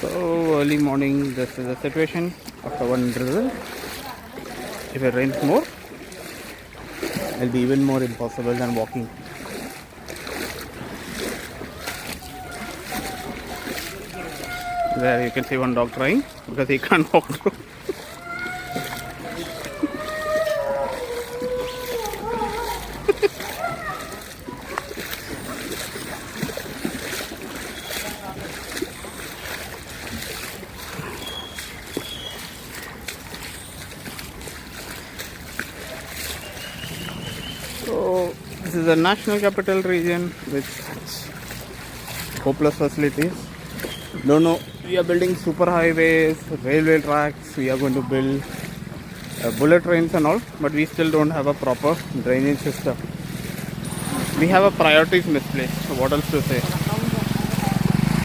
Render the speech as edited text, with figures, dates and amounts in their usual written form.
So early morning, this is the situation after one drizzle. If it rains more, it'll be even more impossible than walking. There you can see one dog crying because he can't walk through. So this is the national capital region with hopeless facilities. No, we are building super highways, railway tracks, we are going to build bullet trains and all, but we still don't have a proper drainage system. We have a priorities misplaced. So what else to say?